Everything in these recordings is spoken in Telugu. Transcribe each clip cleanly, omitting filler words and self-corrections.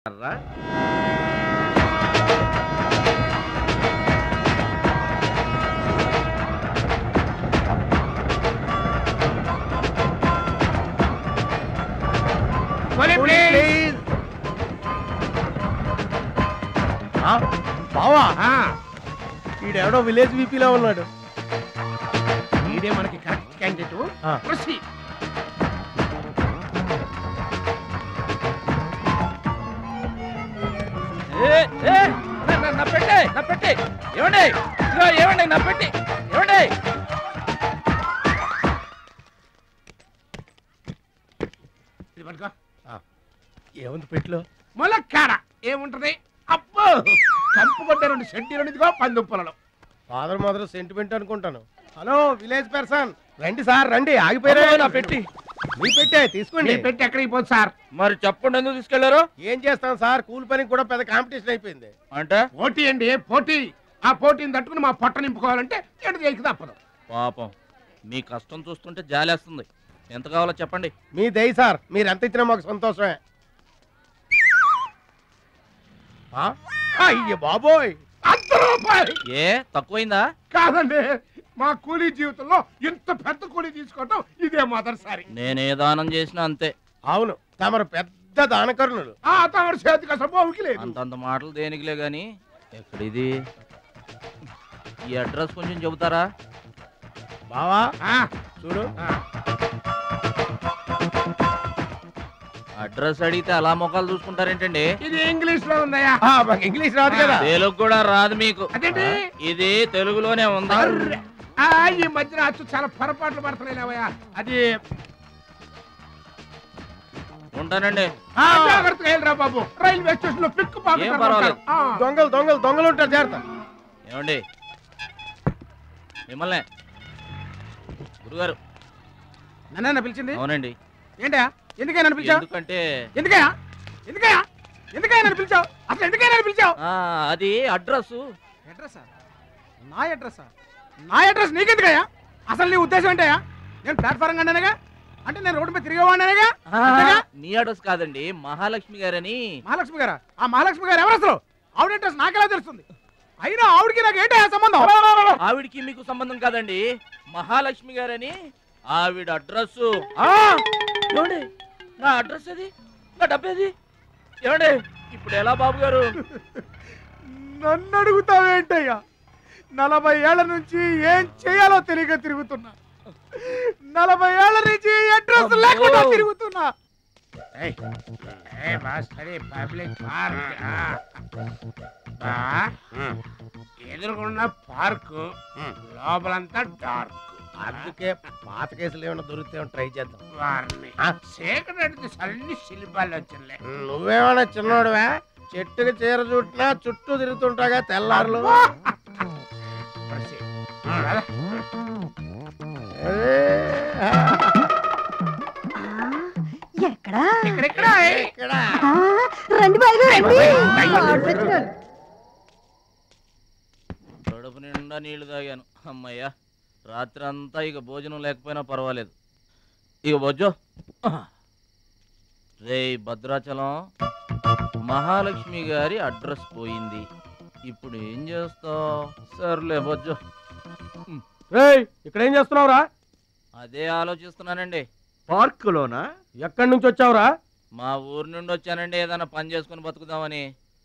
బావా ఈడెవడో విలేజ్ వీపీలో ఉన్నాడు. ఈడే మనకి కరెక్ట్ క్యాండిడేట్. నా పెట్టే ఏమండి ఏమండి నా పెట్టి ఏమండి ఏముంది పెట్టిలో? ములక్కాడ ఏముంటది? అబ్బో కంపు కొట్టే 2 సెంటీలు పందు పొలలో. ఫాదర్ మదర్ సెంటిమెంట్ అనుకుంటాను. హలో విలేజ్ పర్సన్, రండి సార్ రండి. ఆగిపోయారా? నా పెట్టి మీ పెట్టే తీసుకోండి. పెట్టి ఎక్కడికి పోదు సార్? మరి చెప్పండి, ఎందుకు తీసుకెళ్లారు? ఏం చేస్తాం సార్, కూలి పనికి కూడా పెద్ద కాంపిటీషన్ అయిపోయింది. అంటే పోటీ అండి, పోటీ. ఆ పోటీని తట్టుకుని మా పొట్ట నింపుకోవాలంటే ఎటు చేయక తప్పదు. పాపం మీ కష్టం చూస్తుంటే జాలేస్తుంది. ఎంత కావాలో చెప్పండి. మీ దయ సార్, మీరు ఎంత ఇచ్చినా మాకు సంతోషమే. అయ్య బాబోయ్, 100 రూపాయలు. ఏ తక్కువైందా? కాదండి, మా కూలీ జీవితంలో ఇంత పెద్ద కూలీ తీసుకోవటం ఇదే మొదటిసారి. నేనే దానం చేసినా అంతే. అవును, తమరు పెద్ద దానకరుణులు. తమరు చేతికి అసలు బావుకి లేదు. అంతంత మాటలు దేనికిలే గాని ఎక్కడిది? ఈ అడ్రస్ కొంచెం చెబుతారా? బావా చూడు, అడ్రస్ అడిగితే అలా మొక్కలు చూసుకుంటారేంటండి? ఇది ఇంగ్లీష్ లో ఉందయ్యా. ఇంగ్లీష్ రాదు కదా? తెలుగు కూడా రాదు మీకు? అదేంటి? ఇది తెలుగులోనే ఉంది. ఈ మధ్యన అచ్చు చాలా పొరపాట్లు పడుతున్నాయిలేవయ్యా. అది ఉంటానండి. జాగ్రత్తగా వెళ్ళరా బాబు, రైల్వే స్టేషన్ లో పిక్ దొంగలు ఉంటారు, జాగ్రత్త. ఏమండి మిమ్మల్ని గురుగారు నన్న పిలిచింది? అవునండి. ఏంటా ఎందుకైనా పిలిచావు? ఎందుకంటే ఎందుకైనా పిలిచావు? అసలు ఎందుకైనా పిలిచావు? అది అడ్రస్. అడ్రసా? నా అడ్రస్ నీకెందుకయ్యా? అసలు నీ ఉద్దేశం ఏంటయ్యా? నేను ప్లాట్ఫారం కండానగా, అంటే నేను రోడ్డు మీద తిరిగేవాడినగా. నీ అడ్రస్ కాదండి, మహాలక్ష్మి గారని. మహాలక్ష్మి గారా? ఆ మహాలక్ష్మి గారు ఎవరు అసలు? ఆవిడ అడ్రస్ నాకెలా తెలుస్తుంది? అయినా ఆవిడకి నాకు ఏంటయ్యా సంబంధం? ఆవిడికి మీకు సంబంధం కాదండి, మహాలక్ష్మి గారని ఆవిడ అడ్రస్. ఏమండి నా అడ్రస్ అది, నా డబ్బేది? ఏమండి ఇప్పుడు ఎలా బాబు గారు? నన్ను అడుగుతావేంటయ్యా? 40 ఏళ్ల నుంచి ఏం చేయాలో తెలియక తిరుగుతున్నా. 40 ఏళ్ల నుంచి అడ్రస్ లేకుండా తిరుగుతున్నా. ఎదురుకున్న పార్కు లోపలంతా డార్క్. అందుకే పాత కేసులు ఏమైనా దొరికితే ట్రై చేద్దాం. వారిని సేకరెడ్డి అన్ని శిల్పాలు వచ్చినాయి. నువ్వేమైనా చిన్నోడువా? చెట్టుకి చీర చుట్టినా చుట్టూ తిరుగుతుంటాగా తెల్లారులు. కడుపు నిండా నీళ్లు తాగాను, అమ్మయ్యా. రాత్రి అంతా ఇక భోజనం లేకపోయినా పర్వాలేదు. ఇక బొజ్జో. రే భద్రాచలం, మహాలక్ష్మి గారి అడ్రస్ పోయింది, ఇప్పుడు ఏం చేస్తావు? సర్లే బొజ్జో. ఇక్కడ ఏం చేస్తున్నావురా? అదే ఆలోచిస్తున్నానండి. పార్కులోనా? ఎక్కడి నుంచి వచ్చావురా? మా ఊరు నుండి వచ్చానండి, ఏదైనా పని చేసుకుని బతుకుదామని.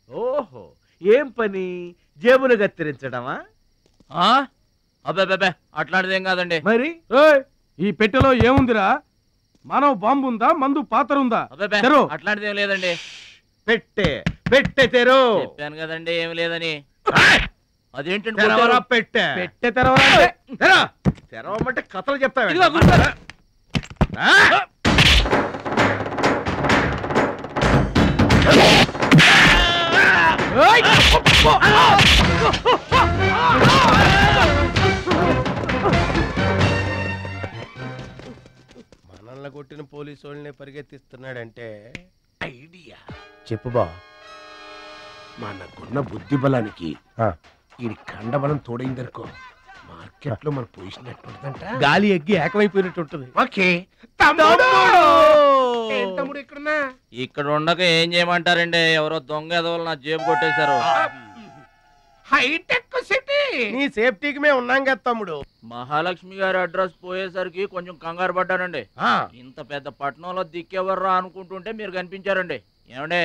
ఓహో, ఏం పని? జేబులు కత్తిరించడమా? అబ్బే అట్లాంటిదేం కాదండి. మరి ఈ పెట్టెలో ఏముందిరా? మానవ బాంబు ఉందా? మందు పాత్ర ఉందా? అబ్బే అట్లాంటిదేం లేదండి. పెట్టే తెరు. చెప్పాను కదండి ఏమి లేదని. అదేంటండి? పెట్టే తెరవమంటే కథలు చెప్తావా? మనల్ని కొట్టిన పోలీసు వాళ్ళని పరిగెత్తిస్తున్నాడంటే ఐడియా చెప్పు బా. మనకున్న బుద్ధి బలానికి ఈ కండబలం తోడైందనుకో, మార్కెట్ లో మన పొజిషన్ ఎట్టుంటదంట? గాలి ఎగ్గి ఏకమైపోయినట్టు ఉంటుంది. ఓకే తమ్ముడు ఇక్కడున్నా ఇక్కడ ఉండక ఏం చేయమంటారండి? ఎవరో దొంగ ఎదవలు నా జేబు కొట్టేశారు. హైటెక్ సిటీ. నీ సేఫ్టీకి మేము ఉన్నాం కదా తమ్ముడు. మహాలక్ష్మి గారి అడ్రస్ పోయేసరికి కొంచెం కంగారు పడ్డానండి. ఇంత పెద్ద పట్టణంలో దిక్కెవర్రా అనుకుంటుంటే మీరు కనిపించారండి. ఏమండే,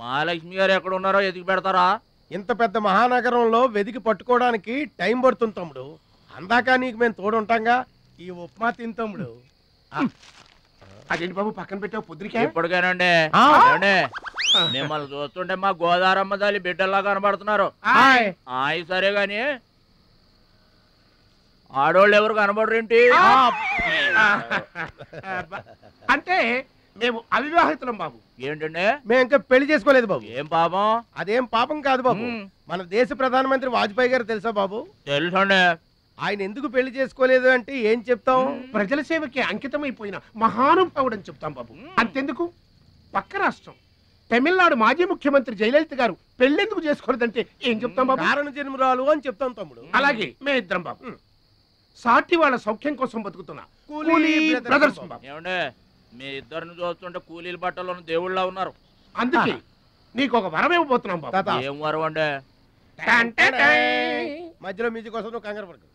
మహాలక్ష్మి గారు ఎక్కడ ఉన్నారో ఎదిగి పెడతారా? ఇంత పెద్ద మహానగరంలో వెతికి పట్టుకోవడానికి టైం పడుతుంది తమ్ముడు. అందాక నీకు మేము తోడుంటాంగా. ఈ ఉప్మా తిని తమ్ముడు. అదేంటి బాబు పక్కన పెట్టావు పొద్దురికే? ఇప్పటికేనండి. ఏమండే, మిమ్మల్ని చూస్తుంటే మా గోదారమ్మ తల్లి బిడ్డల్లా కనబడుతున్నారు. ఆయి సరే గాని ఆడోళ్ళు ఎవరు కనబడరేంటి? అంటే మేము అవివాహితులం బాబు. ఏంటండి? మేము ఇంకా పెళ్లి చేసుకోలేదు బాబు. ఏం పాపం? అదేం పాపం కాదు బాబు. మన దేశ ప్రధానమంత్రి వాజ్పేయి గారు తెలుసా బాబు? తెలుసండి. ఆయన ఎందుకు పెళ్లి చేసుకోలేదు అంటే ఏం చెప్తాం? ప్రజల సేవకి అంకితమైపోయిన మహానుభావుడు అని చెప్తాం బాబు. అంతెందుకు, పక్క రాష్ట్రం తమిళనాడు మాజీ ముఖ్యమంత్రి జయలలిత గారు పెళ్ళెందుకు చేసుకోలేదంటే ఏం చెప్తాం బాబు? కారణ జన్మరాలు అని చెప్తాం తమ్ముడు. అలాగే మే ఇద్దరం బాబు సాటి వాళ్ళ సౌఖ్యం కోసం బతుకుతున్నా కూలీ బ్రదర్స్ బాబు. ఏమండే, మీ ఇద్దరిని చూస్తుంటే కూలీల బట్టలో దేవుళ్ళ ఉన్నారు. అందుకే నీకు ఒక వరం ఇవ్వబోతున్నాం బాబు. తాత, ఏం వరం అండి? మధ్యలో మ్యూజిక్ కోసం నువ్వు కంగారు పడకు.